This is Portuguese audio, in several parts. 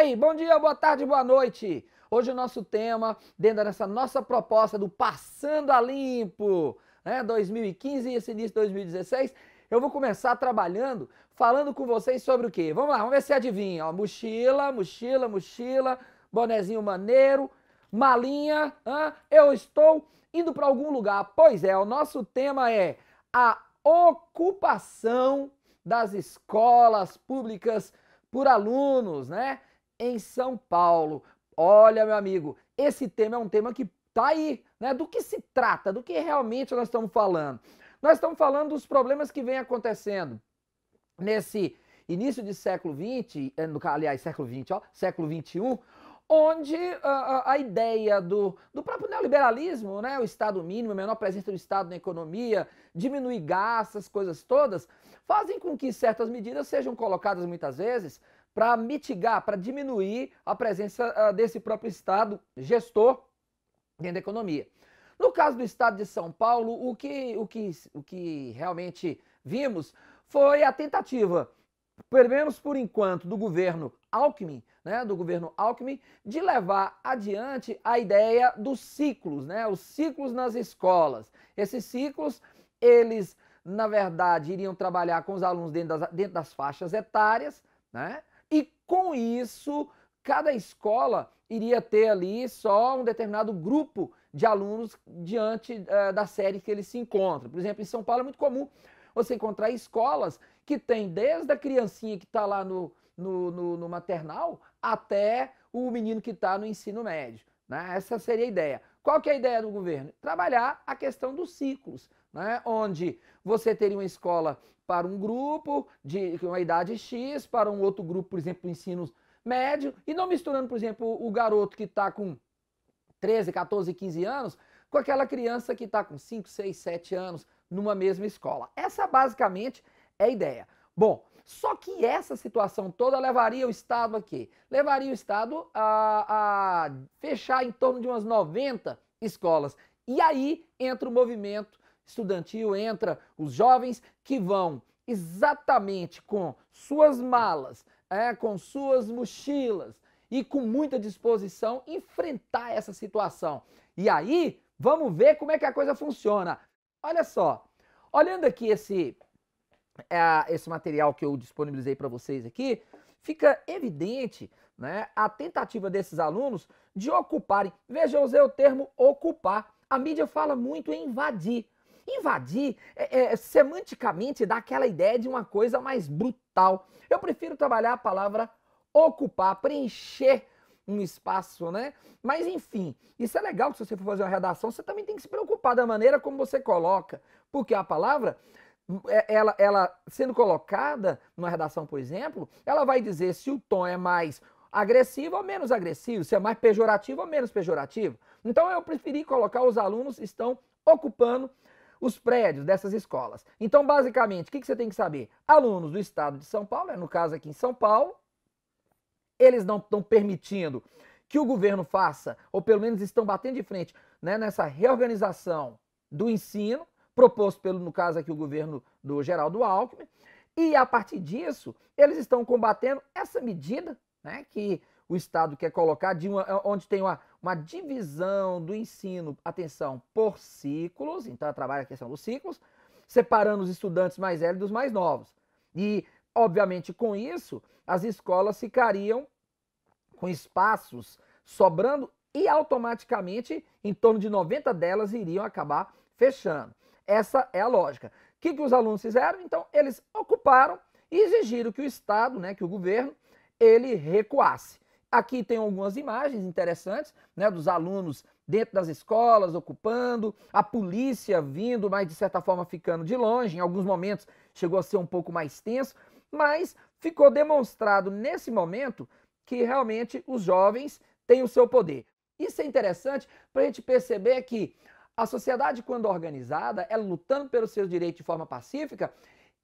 aí, bom dia, boa tarde, boa noite. Hoje o nosso tema, dentro dessa nossa proposta do Passando a Limpo, né, 2015 e esse início de 2016, eu vou começar trabalhando, falando com vocês sobre o quê? Vamos lá, vamos ver se adivinha. Ó, mochila, mochila, mochila, bonezinho maneiro, malinha, eu estou indo para algum lugar. Pois é, o nosso tema é a ocupação das escolas públicas por alunos, né, em São Paulo. Olha, meu amigo, esse tema é um tema que tá aí, né? Do que se trata? Do que realmente nós estamos falando? Nós estamos falando dos problemas que vem acontecendo nesse início de século XX, aliás, século XX, ó, século XXI, onde a ideia do próprio neoliberalismo, né, o Estado mínimo, a menor presença do Estado na economia, diminuir gastos, essas coisas todas, fazem com que certas medidas sejam colocadas muitas vezes para mitigar, para diminuir a presença desse próprio Estado gestor dentro da economia. No caso do Estado de São Paulo, o que realmente vimos foi a tentativa, pelo menos por enquanto, do governo Alckmin, né, de levar adiante a ideia dos ciclos, né, os ciclos nas escolas. Esses ciclos, eles, na verdade, iriam trabalhar com os alunos dentro das faixas etárias, né, e com isso, cada escola iria ter ali só um determinado grupo de alunos diante da série que eles se encontram. Por exemplo, em São Paulo é muito comum você encontrar escolas que tem desde a criancinha que está lá no maternal até o menino que está no ensino médio, né? Essa seria a ideia. Qual que é a ideia do governo? Trabalhar a questão dos ciclos, né? Onde você teria uma escola para um grupo de uma idade X, para um outro grupo, por exemplo, ensino médio, e não misturando, por exemplo, o garoto que está com 13, 14, 15 anos com aquela criança que está com 5, 6, 7 anos numa mesma escola. Essa basicamente é a ideia. Bom, só que essa situação toda levaria o Estado a quê? Levaria o Estado a fechar em torno de umas 90 escolas. E aí entra o movimento estudantil, entra os jovens que vão exatamente com suas malas, com suas mochilas e com muita disposição enfrentar essa situação. E aí, vamos ver como é que a coisa funciona. Olha só, olhando aqui esse material que eu disponibilizei para vocês aqui, fica evidente, né, a tentativa desses alunos de ocuparem. Veja, eu usei o termo ocupar. A mídia fala muito em invadir. Invadir, semanticamente, dá aquela ideia de uma coisa mais brutal. Eu prefiro trabalhar a palavra ocupar, preencher um espaço, né? Mas, enfim, isso é legal que se você for fazer uma redação, você também tem que se preocupar da maneira como você coloca, porque a palavra, ela sendo colocada numa redação, por exemplo, ela vai dizer se o tom é mais agressivo ou menos agressivo, se é mais pejorativo ou menos pejorativo. Então, eu preferi colocar os alunos estão ocupando os prédios dessas escolas. Então, basicamente, o que você tem que saber? Alunos do estado de São Paulo, no caso aqui em São Paulo, eles não estão permitindo que o governo faça, ou pelo menos estão batendo de frente, né, nessa reorganização do ensino, proposto pelo, no caso aqui, o governo do Geraldo Alckmin, e a partir disso, eles estão combatendo essa medida, né, que o Estado quer colocar, onde tem uma divisão do ensino, atenção, por ciclos, então trabalha a questão dos ciclos, separando os estudantes mais velhos dos mais novos. E, obviamente, com isso, as escolas ficariam com espaços sobrando e automaticamente em torno de 90 delas iriam acabar fechando. Essa é a lógica. O que os alunos fizeram? Então, eles ocuparam e exigiram que o Estado, né, que o governo, ele recuasse. Aqui tem algumas imagens interessantes, né, dos alunos dentro das escolas, ocupando, a polícia vindo, mas de certa forma ficando de longe, em alguns momentos chegou a ser um pouco mais tenso, mas ficou demonstrado nesse momento que realmente os jovens têm o seu poder. Isso é interessante para a gente perceber que a sociedade, quando organizada, ela lutando pelos seus direitos de forma pacífica,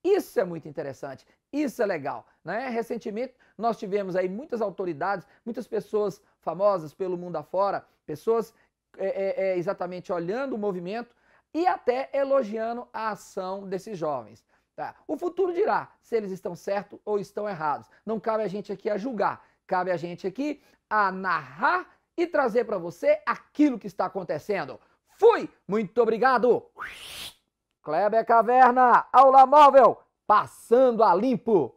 isso é muito interessante, isso é legal, né? Recentemente nós tivemos aí muitas autoridades, muitas pessoas famosas pelo mundo afora, pessoas exatamente olhando o movimento e até elogiando a ação desses jovens. Tá? O futuro dirá se eles estão certos ou estão errados. Não cabe a gente aqui a julgar. cabe a gente aqui a narrar e trazer para você aquilo que está acontecendo. Fui! Muito obrigado! Kleber Caverna, Aula Móvel, passando a limpo!